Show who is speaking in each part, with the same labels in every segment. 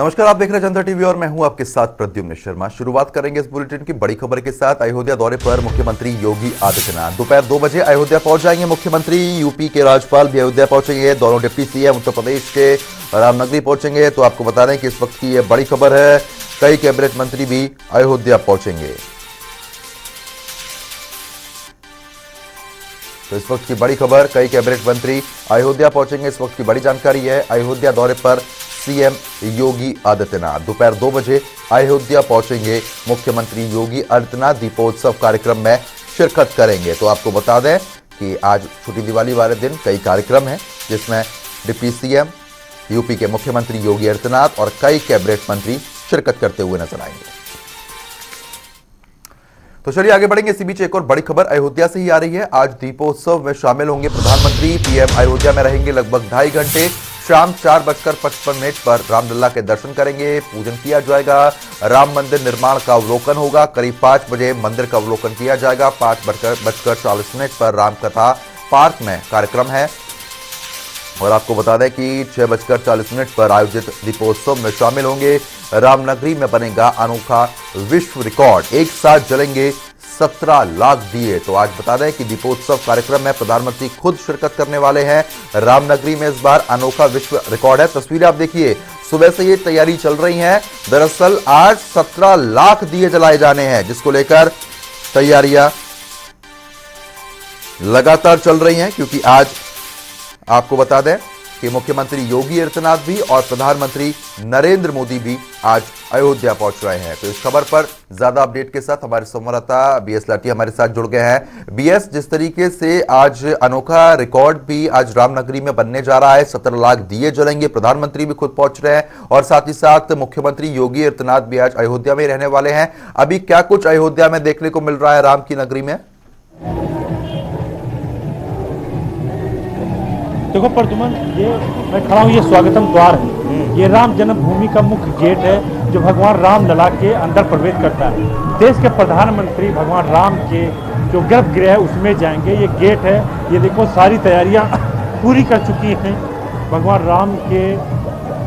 Speaker 1: नमस्कार, आप देख रहे हैं जनता टीवी और मैं हूं आपके साथ प्रद्युम्न शर्मा। शुरुआत करेंगे इस बुलेटिन की बड़ी खबर के साथ। अयोध्या दौरे पर मुख्यमंत्री योगी आदित्यनाथ दोपहर 2 बजे अयोध्या पहुंच जाएंगे। मुख्यमंत्री यूपी के राज्यपाल भी अयोध्या पहुंचेंगे। दोनों डिप्टी सीएम उत्तर प्रदेश के रामनगरी पहुंचेंगे। तो आपको बता दें कि इस वक्त की यह बड़ी खबर है, कई कैबिनेट मंत्री भी अयोध्या पहुंचेंगे। तो इस वक्त की बड़ी खबर, कई कैबिनेट मंत्री अयोध्या पहुंचेंगे। इस वक्त की बड़ी जानकारी है, अयोध्या दौरे पर सीएम योगी आदित्यनाथ दोपहर 2 बजे अयोध्या पहुंचेंगे। मुख्यमंत्री योगी आदित्यनाथ दीपोत्सव कार्यक्रम में शिरकत करेंगे। तो आपको बता दें कि आज छोटी दिवाली वाले दिन कई कार्यक्रम हैं, जिसमें डिप्टी सीएम, यूपी के मुख्यमंत्री योगी आदित्यनाथ और कई कैबिनेट मंत्री शिरकत करते हुए नजर आएंगे। तो चलिए आगे बढ़ेंगे। इसी बीच एक और बड़ी खबर अयोध्या से ही आ रही है। आज दीपोत्सव में शामिल होंगे प्रधानमंत्री। पीएम अयोध्या में रहेंगे लगभग 2.5 घंटे। शाम 4:55 पर रामलला के दर्शन करेंगे, पूजन किया जाएगा। राम मंदिर निर्माण का अवलोकन होगा। करीब 5 बजे मंदिर का अवलोकन किया जाएगा। 5:40 पर रामकथा पार्क में कार्यक्रम है। और आपको बता दें कि 6:40 पर आयोजित दीपोत्सव में शामिल होंगे। रामनगरी में बनेगा अनोखा विश्व रिकॉर्ड, एक साथ जलेंगे 17 लाख दिए। तो आज बता दें कि दीपोत्सव कार्यक्रम में प्रधानमंत्री खुद शिरकत करने वाले हैं। रामनगरी में इस बार अनोखा विश्व रिकॉर्ड है। तस्वीरें आप देखिए, सुबह से ये तैयारी चल रही है। दरअसल आज 17 लाख दिए जलाए जाने हैं, जिसको लेकर तैयारियां लगातार चल रही हैं, क्योंकि आज आपको बता दें कि मुख्यमंत्री योगी आदित्यनाथ भी और प्रधानमंत्री नरेंद्र मोदी भी आज अयोध्या पहुंच रहे हैं। तो इस खबर पर ज्यादा अपडेट के साथ हमारे संवाददाता बीएस लाठी हमारे साथ जुड़ गए हैं। बीएस, जिस तरीके से आज अनोखा रिकॉर्ड भी आज रामनगरी में बनने जा रहा है, 17 लाख दिए जलेंगे, प्रधानमंत्री भी खुद पहुंच रहे हैं और साथ ही साथ मुख्यमंत्री योगी आदित्यनाथ भी आज अयोध्या में रहने वाले हैं। अभी क्या कुछ अयोध्या में देखने को मिल रहा है राम की नगरी में?
Speaker 2: देखो प्रद्युमन, ये मैं खड़ा हूँ, ये स्वागतम द्वार है। ये राम जन्मभूमि का मुख्य गेट है, जो भगवान राम लला के अंदर प्रवेश करता है। देश के प्रधानमंत्री भगवान राम के जो गर्भगृह है उसमें जाएंगे। ये गेट है, ये देखो सारी तैयारियां पूरी कर चुकी हैं। भगवान राम के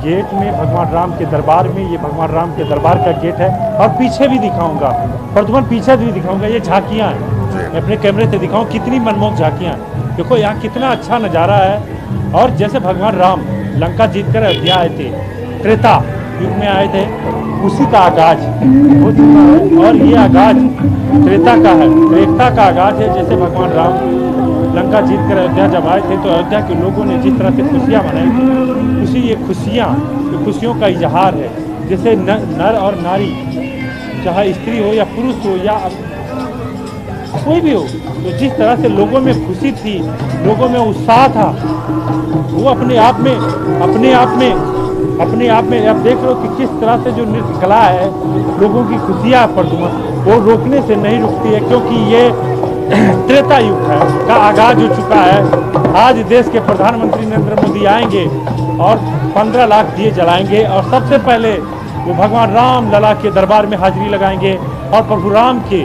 Speaker 2: गेट में, भगवान राम के दरबार में, ये भगवान राम के दरबार का गेट है। और पीछे भी दिखाऊंगा प्रद्युमन, पीछे भी दिखाऊंगा। ये झांकियाँ हैं, मैं अपने कैमरे से दिखाऊँ कितनी मनमोहक झांकियाँ हैं। देखो यहाँ कितना अच्छा नज़ारा है। और जैसे भगवान राम लंका जीतकर अयोध्या आए थे, त्रेता युग में आए थे, उसी का आगाज हो चुका है। और ये आगाज त्रेता का है, त्रेता का आगाज है। जैसे भगवान राम लंका जीतकर अयोध्या जब आए थे, तो अयोध्या के लोगों ने जिस तरह से खुशियाँ मनाई थी, उसी ये खुशियों का इजहार है। जैसे नर और नारी, चाहे स्त्री हो या पुरुष हो या कोई भी हो, तो जिस तरह से लोगों में खुशी थी, लोगों में उत्साह था, वो अपने आप में अब देख लो कि किस तरह से जो नृत्य कला है, लोगों की खुशियाँ प्रद्युमन वो रोकने से नहीं रुकती है, क्योंकि ये त्रेता युग है का आगाज हो चुका है। आज देश के प्रधानमंत्री नरेंद्र मोदी आएंगे और 15 लाख दिए जलाएंगे और सबसे पहले वो भगवान राम लला के दरबार में हाजिरी लगाएंगे और प्रभु राम के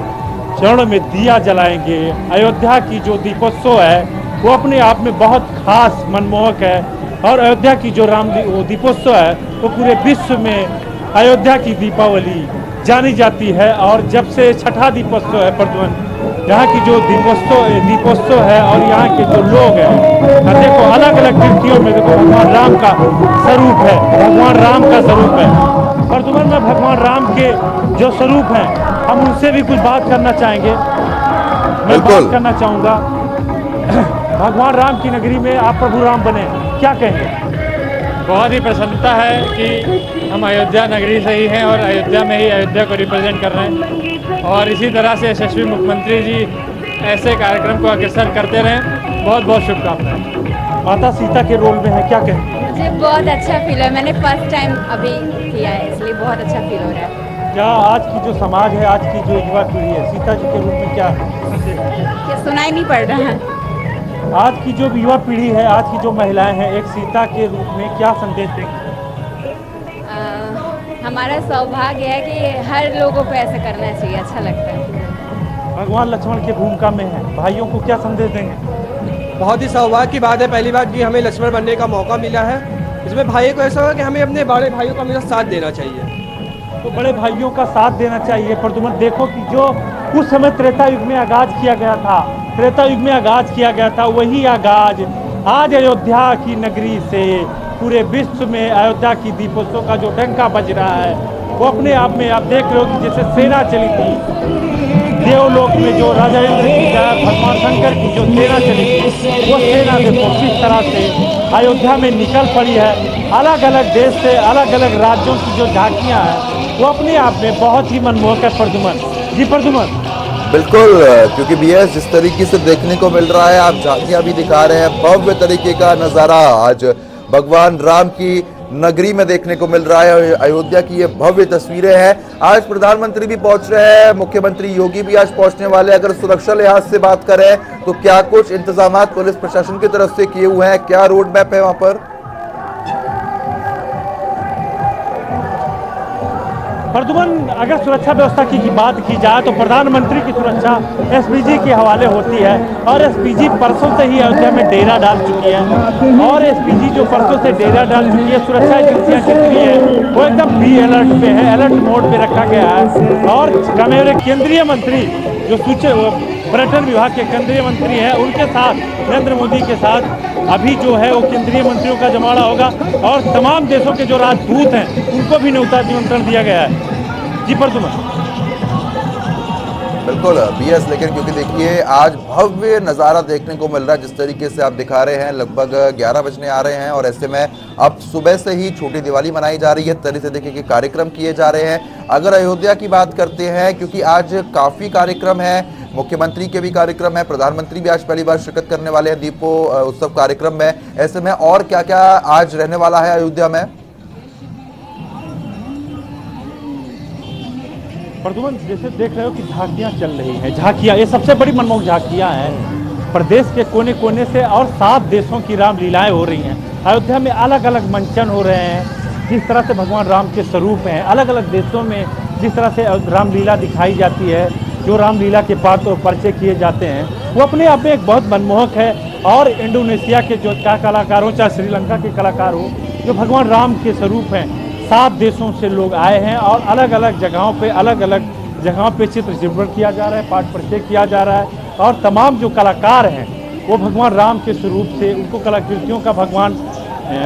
Speaker 2: चरणों में दिया जलाएंगे। अयोध्या की जो दीपोत्सव है वो अपने आप में बहुत खास मनमोहक है। और अयोध्या की जो दीपोत्सव है वो पूरे विश्व में अयोध्या की दीपावली जानी जाती है। और जब से छठा दीपोत्सव है प्रद्युमन, यहाँ की जो दीपोत्सव है और यहाँ के जो लोग हैं, देखो अलग अलग कृतियों में देखो भगवान राम का स्वरूप है, भगवान राम का स्वरूप है। प्रद्युमन में भगवान राम के जो स्वरूप हैं, हम उनसे भी कुछ बात करना चाहेंगे। मैं बात करना चाहूँगा, भगवान राम की नगरी में आप प्रभु राम बने, क्या कहेंगे?
Speaker 3: बहुत ही प्रसन्नता है कि हम अयोध्या नगरी से ही हैं और अयोध्या में ही अयोध्या को रिप्रेजेंट कर रहे हैं। और इसी तरह से यशस्वी मुख्यमंत्री जी ऐसे कार्यक्रम को अग्रसर करते रहें। बहुत बहुत शुभकामनाएं।
Speaker 2: माता सीता के रोल में है, क्या कहेंगे?
Speaker 4: मुझे बहुत अच्छा फील है, मैंने फर्स्ट टाइम अभी किया है, इसलिए बहुत अच्छा फील हो रहा है।
Speaker 2: क्या आज की जो समाज है, आज की जो युवा पीढ़ी है, सीता जी के रूप में क्या
Speaker 4: सुनाई नहीं पड़ रहा है?
Speaker 2: आज की जो युवा पीढ़ी है, आज की जो महिलाएं हैं, एक सीता के रूप में क्या संदेश देंगे?
Speaker 4: हमारा सौभाग्य है कि हर लोगों को ऐसा करना चाहिए, अच्छा लगता है।
Speaker 2: भगवान लक्ष्मण की भूमिका में है, भाइयों को क्या संदेश देंगे?
Speaker 5: बहुत ही सौभाग्य की बात है, पहली बार कि हमें लक्ष्मण बनने का मौका मिला है। इसमें भाई को ऐसा होगा कि हमें अपने बड़े भाइयों का हमेशा साथ देना चाहिए।
Speaker 2: तो बड़े भाइयों का साथ देना चाहिए। पर तुम देखो कि जो उस समय त्रेता युग में आगाज किया गया था, त्रेता युग में आगाज किया गया था, वही आगाज आज अयोध्या की नगरी से पूरे विश्व में अयोध्या की दीपोत्सव का जो डंका बज रहा है, वो अपने आप में आप देख रहे हो कि जैसे सेना चली थी देवलोक में, जो राजा इंद्र की भगवान शंकर की जो सेना चली थी, वो सेना देखो किस तरह से अयोध्या में निकल पड़ी है। अलग अलग देश से, अलग अलग राज्यों की जो झांकियां हैं, वो अपने आप में बहुत ही मनमोहक है। प्रदुमन जी, प्रदुमन
Speaker 1: बिल्कुल, क्योंकि बीएस जिस तरीके से देखने को मिल रहा है, आप झांकियां भी दिखा रहे हैं, भव्य तरीके का नजारा आज भगवान राम की नगरी में देखने को मिल रहा है। अयोध्या की ये भव्य तस्वीरें हैं। आज प्रधानमंत्री भी पहुंच रहे हैं, मुख्यमंत्री योगी भी आज पहुंचने वाले हैं। अगर सुरक्षा लिहाज से बात करें तो क्या कुछ इंतजाम पुलिस प्रशासन की तरफ से किए हुए हैं, क्या रोड मैप है वहां पर?
Speaker 2: प्रदुमन, अगर सुरक्षा व्यवस्था की बात की जाए तो प्रधानमंत्री की सुरक्षा एसपीजी के हवाले होती है, और एसपीजी परसों से ही अयोध्या में डेरा डाल चुकी है। और एसपीजी जो परसों से डेरा डाल चुकी है, सुरक्षा एजेंसियां जितनी है वो एकदम बी अलर्ट पे है, अलर्ट मोड पे रखा गया है। और मेरे केंद्रीय मंत्री जो पर्यटन विभाग के केंद्रीय मंत्री हैं, उनके साथ नरेंद्र मोदी के साथ अभी जो है वो केंद्रीय मंत्रियों का जमावड़ा होगा, और तमाम देशों के जो राजदूत हैं उनको भी निमंत्रण दिया गया है। जी प्रदुमन।
Speaker 1: बिल्कुल बीएस, लेकिन क्योंकि देखिए आज भव्य नज़ारा देखने को मिल रहा है, जिस तरीके से आप दिखा रहे हैं, लगभग 11 बजने आ रहे हैं और ऐसे में अब सुबह से ही छोटी दिवाली मनाई जा रही है, तरह से देखिए कि कार्यक्रम किए जा रहे हैं। अगर अयोध्या की बात करते हैं, क्योंकि आज काफ़ी कार्यक्रम है, मुख्यमंत्री के भी कार्यक्रम है, प्रधानमंत्री भी आज पहली बार शिरकत करने वाले हैं दीपो उत्सव कार्यक्रम में, ऐसे में और क्या क्या आज रहने वाला है अयोध्या में?
Speaker 2: प्रदुमन, जैसे देख रहे हो कि झांकियां चल रही हैं, झांकियां, ये सबसे बड़ी मनमोहक झांकियां हैं। प्रदेश के कोने कोने से और 7 देशों की रामलीलाएं हो रही हैं। अयोध्या में अलग अलग मंचन हो रहे हैं, जिस तरह से भगवान राम के स्वरूप हैं। अलग अलग देशों में जिस तरह से रामलीला दिखाई जाती है, जो रामलीला के पात्र परिचय किए जाते हैं, वो अपने आप में एक बहुत मनमोहक है। और इंडोनेशिया के जो कलाकार हो, चाहे श्रीलंका के कलाकार हो, जो भगवान राम के स्वरूप हैं, 7 देशों से लोग आए हैं और अलग अलग जगहों पे चित्र चित्रण किया जा रहा है, पाठ परिचय किया जा रहा है। और तमाम जो कलाकार हैं वो भगवान राम के स्वरूप से, उनको कलाकृतियों का भगवान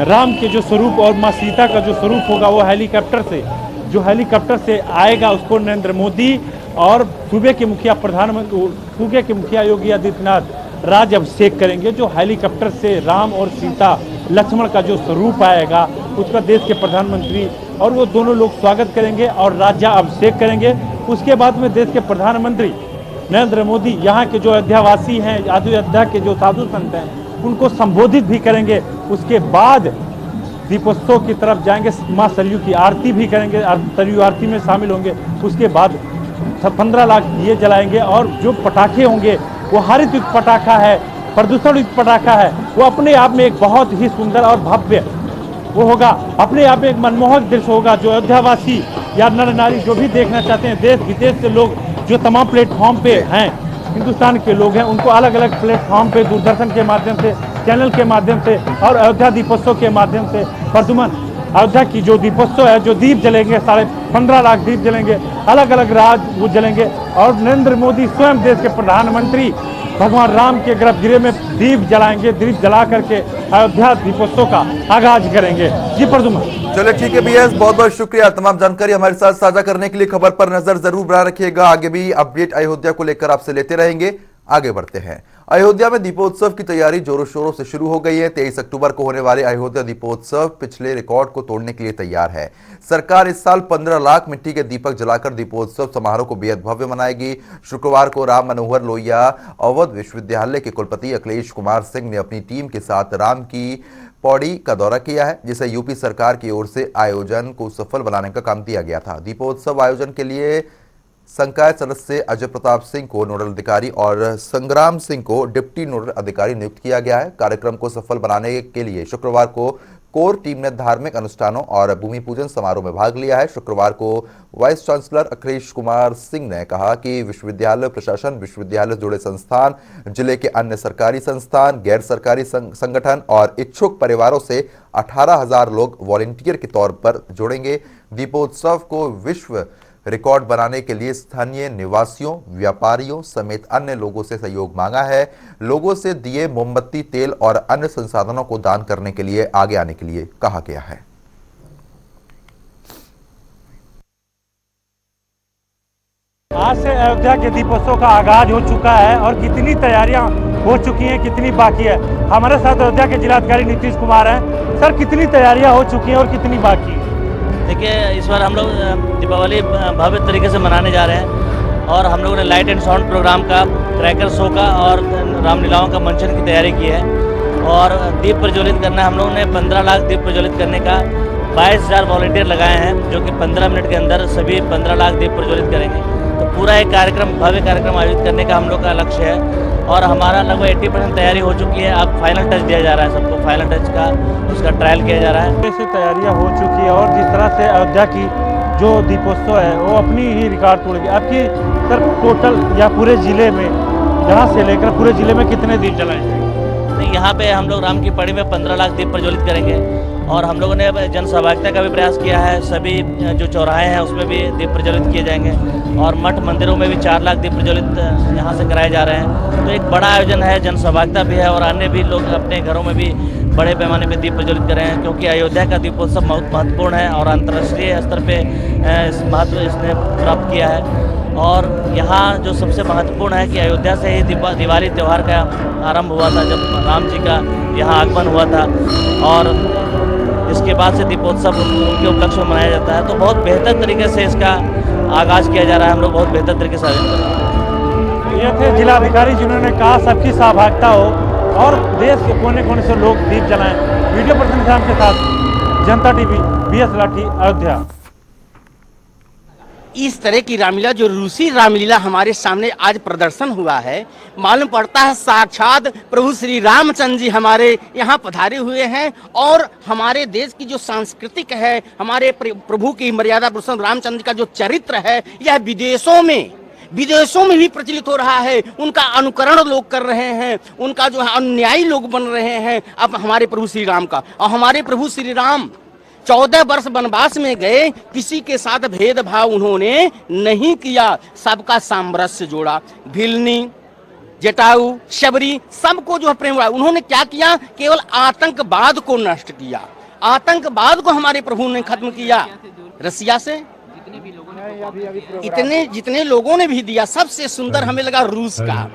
Speaker 2: राम के जो स्वरूप और माँ सीता का जो स्वरूप होगा, वो हेलीकॉप्टर से आएगा, उसको नरेंद्र मोदी और सूबे के मुखिया योगी आदित्यनाथ राज अभिषेक करेंगे। जो हेलीकॉप्टर से राम और सीता लक्ष्मण का जो स्वरूप आएगा, उसका देश के प्रधानमंत्री और वो दोनों लोग स्वागत करेंगे और राज्याभिषेक करेंगे। उसके बाद में देश के प्रधानमंत्री नरेंद्र मोदी यहाँ के जो अयोध्यावासी हैं, अयोध्या के जो साधु संत हैं, उनको संबोधित भी करेंगे। उसके बाद दीपोत्सव की तरफ जाएंगे, माँ सरयू की आरती भी करेंगे, सरयू आरती में शामिल होंगे। उसके बाद 15 लाख दिए जलाएंगे और जो पटाखे होंगे वो हरित युक्त पटाखा है, प्रदूषण युक्त पटाखा है, वो अपने आप में एक बहुत ही सुंदर और भव्य वो होगा, अपने आप में एक मनमोहक दृश्य होगा। जो अयोध्यावासी या नर नारी जो भी देखना चाहते हैं, देश विदेश से लोग जो तमाम प्लेटफॉर्म पे हैं, हिंदुस्तान के लोग हैं, उनको अलग अलग प्लेटफॉर्म पे दूरदर्शन के माध्यम से, चैनल के माध्यम से और अयोध्या दीपोत्सव के माध्यम से प्रदुमन, अयोध्या की जो दीपोत्सव है, जो दीप जलेंगे, 15.5 लाख दीप जलेंगे, अलग अलग राज्य वो जलेंगे। और नरेंद्र मोदी स्वयं देश के प्रधानमंत्री भगवान राम के गर्भगृह में दीप जलाएंगे, दीप जला करके अयोध्या दीपोत्सव का आगाज करेंगे। जी प्रदुमन।
Speaker 1: चलिए ठीक है बीएस, बहुत बहुत शुक्रिया तमाम जानकारी हमारे साथ साझा करने के लिए। खबर पर नजर जरूर बनाए रखिएगा, आगे भी अपडेट अयोध्या को लेकर आपसे लेते रहेंगे। आगे बढ़ते हैं। अयोध्या में दीपोत्सव की तैयारी जोरों शोरों से शुरू हो गई है। 23 अक्टूबर को होने वाले अयोध्या दीपोत्सव पिछले रिकॉर्ड को तोड़ने के लिए तैयार है। सरकार इस साल 15 लाख मिट्टी के दीपक जलाकर दीपोत्सव समारोह को बेहद भव्य मनाएगी। शुक्रवार को राम मनोहर लोहिया अवध विश्वविद्यालय के कुलपति अखिलेश कुमार सिंह ने अपनी टीम के साथ राम की पौड़ी का दौरा किया है, जिसे यूपी सरकार की ओर से आयोजन को सफल बनाने का काम दिया गया था। दीपोत्सव आयोजन के लिए संकाय सदस्य अजय प्रताप सिंह को नोडल अधिकारी और संग्राम सिंह को डिप्टी नोडल अधिकारी नियुक्त किया गया है। कार्यक्रम को सफल बनाने के लिए शुक्रवार को कोर टीम ने धार्मिक अनुष्ठानों और भूमि पूजन समारोह में भाग लिया है। शुक्रवार को वाइस चांसलर अखिलेश कुमार सिंह ने कहा कि विश्वविद्यालय प्रशासन, विश्वविद्यालय से जुड़े संस्थान, जिले के अन्य सरकारी संस्थान, गैर सरकारी संगठन और इच्छुक परिवारों से 18,000 लोग वॉलंटियर के तौर पर जुड़ेंगे। दीपोत्सव को विश्व रिकॉर्ड बनाने के लिए स्थानीय निवासियों, व्यापारियों समेत अन्य लोगों से सहयोग मांगा है। लोगों से दिए, मोमबत्ती, तेल और अन्य संसाधनों को दान करने के लिए आगे आने के लिए कहा गया है।
Speaker 2: आज से अयोध्या के दीपोत्सव का आगाज हो चुका है और कितनी तैयारियां हो चुकी हैं, कितनी बाकी है। हमारे साथ अयोध्या के जिलाधिकारी नीतीश कुमार हैं। सर, कितनी तैयारियां हो चुकी हैं और कितनी बाकी है?
Speaker 6: देखिए, इस बार हम लोग दीपावली भव्य तरीके से मनाने जा रहे हैं और हम लोगों ने लाइट एंड साउंड प्रोग्राम का, क्रैकर शो का और रामलीलाओं का मंचन की तैयारी की है। और दीप प्रज्वलित करना, हम लोगों ने 15 लाख दीप प्रज्वलित करने का 22,000 वॉलंटियर लगाए हैं, जो कि 15 मिनट के अंदर सभी 15 लाख दीप प्रज्वलित करेंगे। तो पूरा एक कार्यक्रम, भव्य कार्यक्रम आयोजित करने का हम लोग का लक्ष्य है और हमारा लगभग 80% तैयारी हो चुकी है। अब फाइनल टच दिया जा रहा है सबको, फाइनल टच का उसका ट्रायल किया जा रहा है।
Speaker 2: ऐसी तैयारियां हो चुकी है और जिस तरह से अयोध्या की जो दीपोत्सव है वो अपनी ही रिकॉर्ड तोड़ेगी। आपकी सर टोटल या पूरे जिले में, यहाँ से लेकर पूरे जिले में कितने दीप जलाएंगे?
Speaker 6: यहाँ पे हम लोग राम की पड़ी में 15 लाख दीप प्रज्वलित करेंगे और हम लोगों ने जन सहभागिता का भी प्रयास किया है। सभी जो चौराहे हैं उसमें भी दीप प्रज्वलित किए जाएंगे और मठ मंदिरों में भी 4 लाख दीप प्रज्वलित यहाँ से कराए जा रहे हैं। तो एक बड़ा आयोजन है, जन सहभागिता भी है और अन्य भी लोग अपने घरों में भी बड़े पैमाने पे दीप प्रज्वलित कर रहे हैं, क्योंकि अयोध्या का दीपोत्सव बहुत महत्वपूर्ण है और अंतर्राष्ट्रीय स्तर पे महत्व इसने प्राप्त किया है। और यहाँ जो सबसे महत्वपूर्ण है कि अयोध्या से ही दिवाली त्यौहार का आरंभ हुआ था, जब राम जी का यहाँ आगमन हुआ था और इसके बाद से दीपोत्सव उनके उपलक्ष्य में मनाया जाता है। तो बहुत बेहतर तरीके से इसका आगाज़ किया जा रहा है। हम लोग बहुत बेहतर तरीके से आयोजन कर रहे हैं।
Speaker 2: ये थे जिलाधिकारी जिन्होंने कहा सबकी सहभागिता हो और देश के कोने कोने से लोग दीप जलाएं। वीडियो पर्सन शाम के साथ जनता टीवी, BS लाठी, अयोध्या।
Speaker 7: इस तरह की रामलीला, जो रूसी रामलीला हमारे सामने आज प्रदर्शन हुआ है, मालूम पड़ता है साक्षात प्रभु श्री रामचंद्र जी हमारे यहाँ पधारे हुए हैं और हमारे देश की जो सांस्कृतिक है, हमारे प्रभु की मर्यादा पुरुषोत्तम रामचंद्र का जो चरित्र है, यह विदेशों में भी प्रचलित हो रहा है। उनका अनुकरण लोग कर रहे हैं, उनका जो है अनुयायी लोग बन रहे हैं अब हमारे प्रभु श्री राम का। और हमारे प्रभु श्री राम 14 वर्ष वनवास में गए, किसी के साथ भेदभाव उन्होंने नहीं किया, सबका सामरस्य जोड़ा। भिलनी, जटाऊ, शबरी, सबको जो प्रेम हुआ। उन्होंने क्या किया? केवल आतंकवाद को नष्ट किया। आतंकवाद को हमारे प्रभु ने खत्म किया। रसिया से जितने लोगों ने भी दिया, सबसे सुंदर हमें लगा रूस का।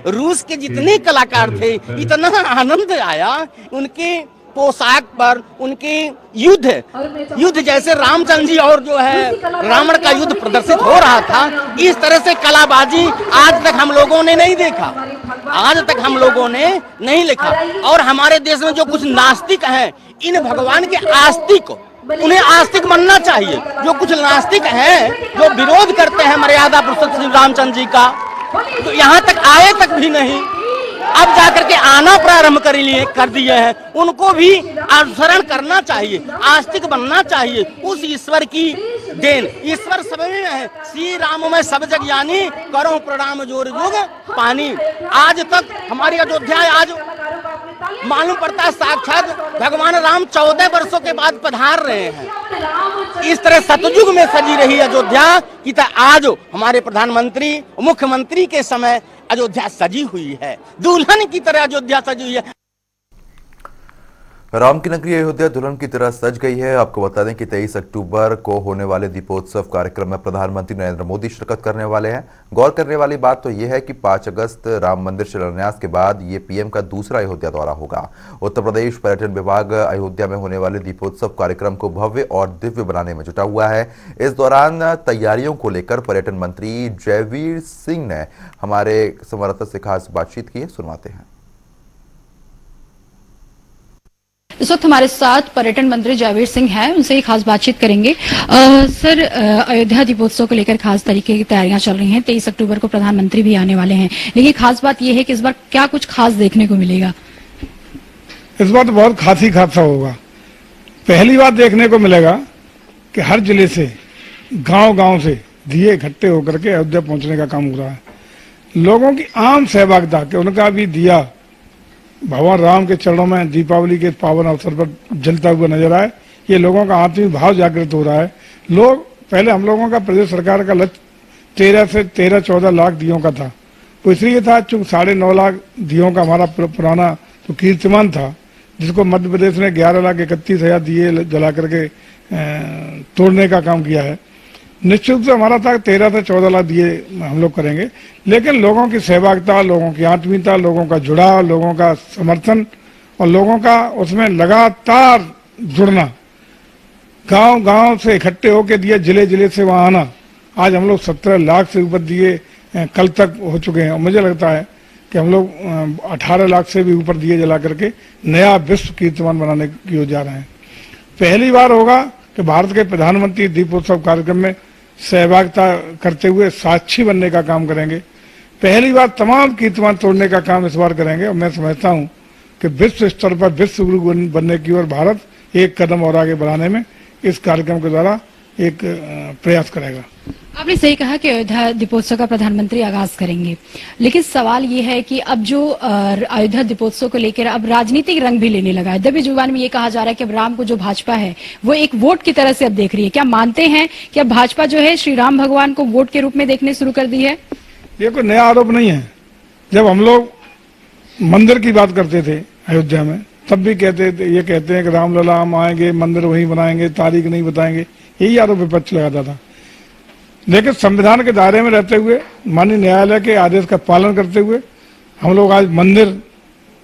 Speaker 7: रूस के जितने कलाकार थे, इतना आनंद आया उनके पोशाक पर, उनके युद्ध जैसे रामचंद्र जी और जो है रावण का युद्ध प्रदर्शित हो रहा था, इस तरह से कलाबाजी आज तक हम लोगों ने नहीं देखा, आज तक हम लोगों ने नहीं लिखा। और हमारे देश में जो कुछ नास्तिक हैं, इन भगवान के आस्तिक, उन्हें आस्तिक बनना चाहिए। जो कुछ नास्तिक हैं, जो विरोध करते हैं मर्यादा पुरुषोत्तम श्री रामचंद्र जी का, तो यहाँ तक आए तक भी नहीं, अब जाकर के आना प्रारंभ कर दिए हैं। उनको भी अनुसरण करना चाहिए, आस्तिक बनना चाहिए। उस ईश्वर की देन, ईश्वर सब में है। श्री राम में सब जग जानी, करो प्रणाम जोर जोग पानी। आज तक हमारी अयोध्या आज मालूम पड़ता है साक्षात भगवान राम 14 वर्षों के बाद पधार रहे हैं। इस तरह सतयुग में सजी रही अयोध्या की आज हमारे प्रधानमंत्री, मुख्यमंत्री के समय अयोध्या सजी हुई है, दुल्हन की तरह अयोध्या सजी हुई है।
Speaker 1: राम की नगरी अयोध्या दुल्हन की तरह सज गई है। आपको बता दें कि 23 अक्टूबर को होने वाले दीपोत्सव कार्यक्रम में प्रधानमंत्री नरेंद्र मोदी शिरकत करने वाले हैं। गौर करने वाली बात तो यह है कि 5 अगस्त राम मंदिर शिलान्यास के बाद ये पीएम का दूसरा अयोध्या दौरा होगा। उत्तर प्रदेश पर्यटन विभाग अयोध्या में होने वाले दीपोत्सव कार्यक्रम को भव्य और दिव्य बनाने में जुटा हुआ है। इस दौरान तैयारियों को लेकर पर्यटन मंत्री जयवीर सिंह ने हमारे संवाददाता से खास बातचीत की है, सुनवाते हैं।
Speaker 8: इस वक्त हमारे साथ पर्यटन मंत्री जयवीर सिंह हैं, उनसे ही खास बातचीत करेंगे। सर, अयोध्या दीपोत्सव को लेकर खास तरीके की तैयारियां चल रही हैं। 23 अक्टूबर को प्रधानमंत्री भी आने वाले हैं, लेकिन खास बात यह है कि इस बार क्या कुछ खास देखने को मिलेगा?
Speaker 9: इस बार तो बहुत खास ही खासा होगा, पहली बार देखने को मिलेगा कि हर जिले से गांव-गांव से दिए इकट्ठे होकर के अयोध्या पहुंचने का काम हो रहा है। लोगों की आम सहभागिता कि उनका भी दिया भगवान राम के चरणों में दीपावली के पावन अवसर पर जलता हुआ नजर आए, ये लोगों का आत्मिक भाव जागृत हो रहा है। लोग पहले हम लोगों का प्रदेश सरकार का लक्ष्य 13 से 14 लाख दियों का था, तो इसलिए था चूंकि 9.5 लाख दियों का हमारा पुराना तो कीर्तिमान था, जिसको मध्य प्रदेश ने 11,31,000 दिए जला करके तोड़ने का काम किया है। निश्चित रूप से हमारा था 13 से 14 लाख दिए हम लोग करेंगे, लेकिन लोगों की सहभागिता, लोगों की आत्मीयता, लोगों का जुड़ाव, लोगों का समर्थन और लोगों का उसमें लगातार जुड़ना, गांव-गांव से इकट्ठे होकर दिए जिले से वहां आना, आज हम लोग 17 लाख से ऊपर दिए कल तक हो चुके हैं और मुझे लगता है कि हम लोग 18 लाख से भी ऊपर दिए जला करके नया विश्व कीर्तिमान बनाने की ओर जा रहे हैं। पहली बार होगा कि भारत के प्रधानमंत्री दीपोत्सव कार्यक्रम में सहभागिता करते हुए साक्षी बनने का काम करेंगे। पहली बार तमाम कीर्तिमान तोड़ने का काम इस बार करेंगे और मैं समझता हूं कि विश्व स्तर पर विश्व गुरु बनने की ओर भारत एक कदम और आगे बढ़ाने में इस कार्यक्रम के द्वारा एक प्रयास करेगा।
Speaker 8: आपने सही कहा कि अयोध्या दीपोत्सव का प्रधानमंत्री आगाज करेंगे, लेकिन सवाल ये है कि अब जो अयोध्या दीपोत्सव को लेकर अब राजनीतिक रंग भी लेने लगा है। अयोध्या जुबान में ये कहा जा रहा है कि अब राम को जो भाजपा है वो एक वोट की तरह से अब देख रही है। क्या मानते हैं कि अब भाजपा जो है श्री राम भगवान को वोट के रूप में देखने शुरू कर दी है?
Speaker 9: ये कोई नया आरोप नहीं है। जब हम लोग मंदिर की बात करते थे अयोध्या में, तब भी ये कहते हैं कि रामलला हम आएंगे, मंदिर वहीं बनाएंगे, तारीख नहीं बताएंगे, यही आरोप विपक्ष लगाता था। लेकिन संविधान के दायरे में रहते हुए, माननीय न्यायालय के आदेश का पालन करते हुए हम लोग आज मंदिर,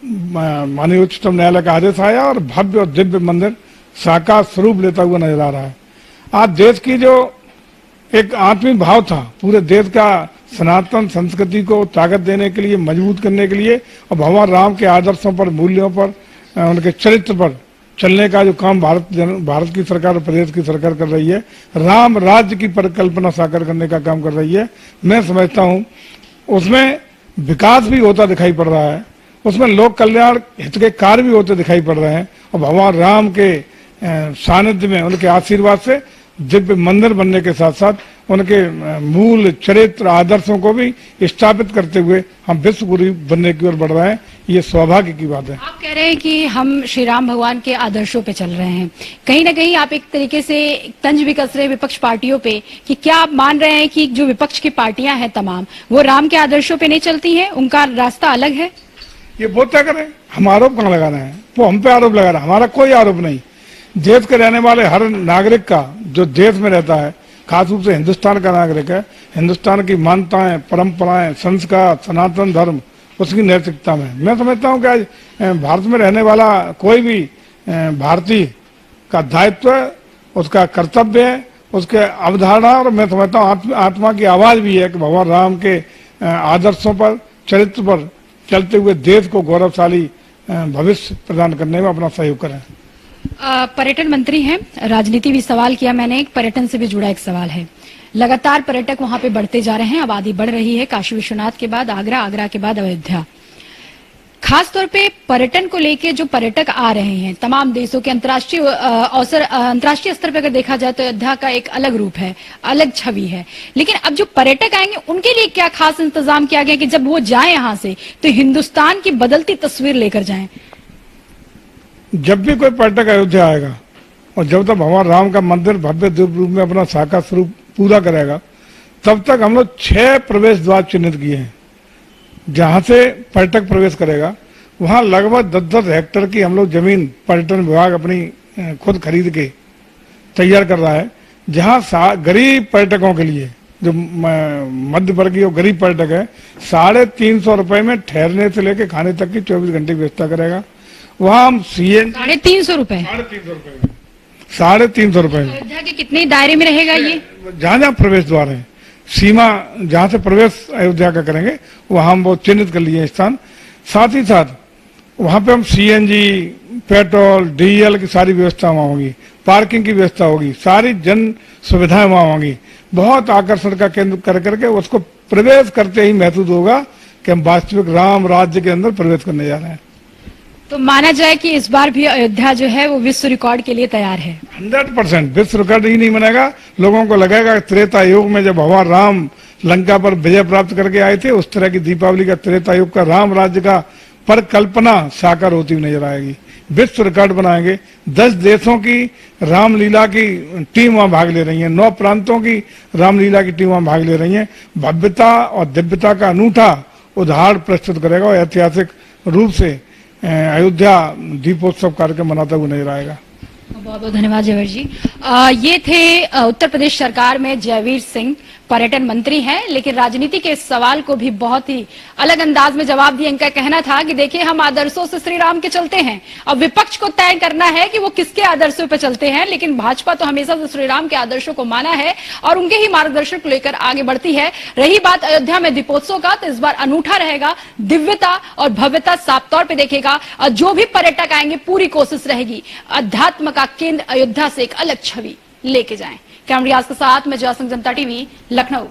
Speaker 9: माननीय उच्चतम न्यायालय का आदेश आया और भव्य और दिव्य मंदिर साकार स्वरूप लेता हुआ नजर आ रहा है। आज देश की जो एक आत्मिक भाव था, पूरे देश का सनातन संस्कृति को ताकत देने के लिए, मजबूत करने के लिए और भगवान राम के आदर्शों पर, मूल्यों पर, उनके चरित्र पर चलने का जो काम भारत की सरकार और प्रदेश की सरकार कर रही है, राम राज्य की परिकल्पना साकार करने का काम कर रही है। मैं समझता हूं उसमें विकास भी होता दिखाई पड़ रहा है, उसमें लोक कल्याण हित के कार्य भी होते दिखाई पड़ रहे हैं और भगवान राम के सानिध्य में, उनके आशीर्वाद से दिव्य मंदिर बनने के साथ साथ उनके मूल चरित्र आदर्शों को भी स्थापित करते हुए हम विश्व गुरु बनने की ओर बढ़ रहे हैं। ये सौभाग्य की बात है।
Speaker 8: आप कह रहे हैं कि हम श्री राम भगवान के आदर्शों पे चल रहे हैं, कहीं ना कहीं आप एक तरीके से तंज भी कस रहे हैं विपक्ष पार्टियों पे कि क्या आप मान रहे हैं कि जो विपक्ष की पार्टियां हैं तमाम, वो राम के आदर्शों पे नहीं चलती हैं, उनका रास्ता अलग है?
Speaker 9: ये वो तय करें, हम आरोप कहाँ लगा रहे हैं? वो हम पे आरोप लगा रहे हैं, हमारा कोई आरोप नहीं। देश के रहने वाले हर नागरिक का, जो देश में रहता है, खास रूप से हिंदुस्तान का नागरिक है, हिंदुस्तान की मान्यताएं, परंपराएं, संस्कार, सनातन धर्म, उसकी नैतिकता में मैं समझता हूं कि आज भारत में रहने वाला कोई भी भारतीय का दायित्व है, उसका कर्तव्य है, उसके अवधारणा, और मैं समझता हूँ आत्मा की आवाज भी है कि भगवान राम के आदर्शों पर, चरित्र पर चलते हुए देश को गौरवशाली भविष्य प्रदान करने में अपना सहयोग करें।
Speaker 8: पर्यटन मंत्री हैं, राजनीति भी सवाल किया मैंने, एक पर्यटन से भी जुड़ा एक सवाल है। लगातार पर्यटक वहां पे बढ़ते जा रहे हैं, आबादी बढ़ रही है, काशी विश्वनाथ के बाद आगरा, आगरा के बाद अयोध्या। खासतौर पे पर्यटन को लेके जो पर्यटक आ रहे हैं तमाम देशों के, अंतर्राष्ट्रीय स्तर पर अगर देखा जाए तो अयोध्या का एक अलग रूप है, अलग छवि है। लेकिन अब जो पर्यटक आएंगे उनके लिए क्या खास इंतजाम किया गया कि जब वो जाए यहाँ से तो हिंदुस्तान की बदलती तस्वीर लेकर जाएं?
Speaker 9: जब भी कोई पर्यटक अयोध्या आएगा और जब तक भगवान राम का मंदिर भव्य दिव्य रूप में अपना साकार स्वरूप पूरा करेगा, तब तक हम लोग 6 प्रवेश द्वार चिन्हित किए हैं जहां से पर्यटक प्रवेश करेगा। वहां लगभग 10-10 हेक्टेयर की हम लोग जमीन पर्यटन विभाग अपनी खुद खरीद के तैयार कर रहा है, जहां गरीब पर्यटकों के लिए, जो मध्य वर्गीय और गरीब पर्यटक है, 350 रुपए में ठहरने से लेकर खाने तक की 24 घंटे की व्यवस्था करेगा। वहां हम CNG
Speaker 8: 350 रुपए,
Speaker 9: 350 रुपए में
Speaker 8: अयोध्या के कितने दायरे में रहेगा ये?
Speaker 9: जहां जहां प्रवेश द्वार है, सीमा जहां से प्रवेश अयोध्या का करेंगे वहां हम वो चिन्हित कर लिए स्थान। साथ ही साथ वहां पे हम CNG, पेट्रोल, डीजल की सारी व्यवस्था वहां होगी, पार्किंग की व्यवस्था होगी, सारी जन सुविधाएं वहां होंगी। बहुत आकर्षण का केंद्र कर करके उसको प्रवेश करते ही महसूस होगा कि हम वास्तविक राम राज्य के अंदर प्रवेश करने जा रहे हैं।
Speaker 8: तो माना जाए कि इस बार भी अयोध्या जो है वो विश्व रिकॉर्ड के लिए तैयार है।
Speaker 9: 100% विश्व रिकॉर्ड ही नहीं बनेगा। लोगों को लगेगा त्रेता युग में जब भगवान राम लंका पर विजय प्राप्त करके आए थे, उस तरह की दीपावली का त्रेता युग का राम राज्य का परिकल्पना साकार होती हुई नजर आएगी। विश्व रिकॉर्ड बनाएंगे। 10 देशों की रामलीला की टीम वहां भाग ले रही है, 9 प्रांतों की रामलीला की टीम वहां भाग ले रही है। भव्यता और दिव्यता का अनूठा उदाहरण प्रस्तुत करेगा और ऐतिहासिक रूप से अयोध्या दीपोत्सव कार्यक्रम मनाता हुआ नजर आएगा।
Speaker 8: बहुत बहुत धन्यवाद जयवीर जी। ये थे उत्तर प्रदेश सरकार में जयवीर सिंह, पर्यटन मंत्री हैं, लेकिन राजनीति के इस सवाल को भी बहुत ही अलग अंदाज में जवाब दिया। इनका कहना था कि देखिए हम आदर्शों से श्री राम के चलते हैं, अब विपक्ष को तय करना है कि वो किसके आदर्शों पे चलते हैं, लेकिन भाजपा तो हमेशा से श्री राम के आदर्शों को माना है और उनके ही मार्गदर्शन को लेकर आगे बढ़ती है। रही बात अयोध्या में दीपोत्सव का, तो इस बार अनूठा रहेगा, दिव्यता और भव्यता साफ तौर पर देखेगा और जो भी पर्यटक आएंगे पूरी कोशिश रहेगी अध्यात्म का केंद्र अयोध्या से एक अलग छवि लेके जाएं। कैमरियाज के साथ मैं जयसिंह, जनता टीवी, लखनऊ।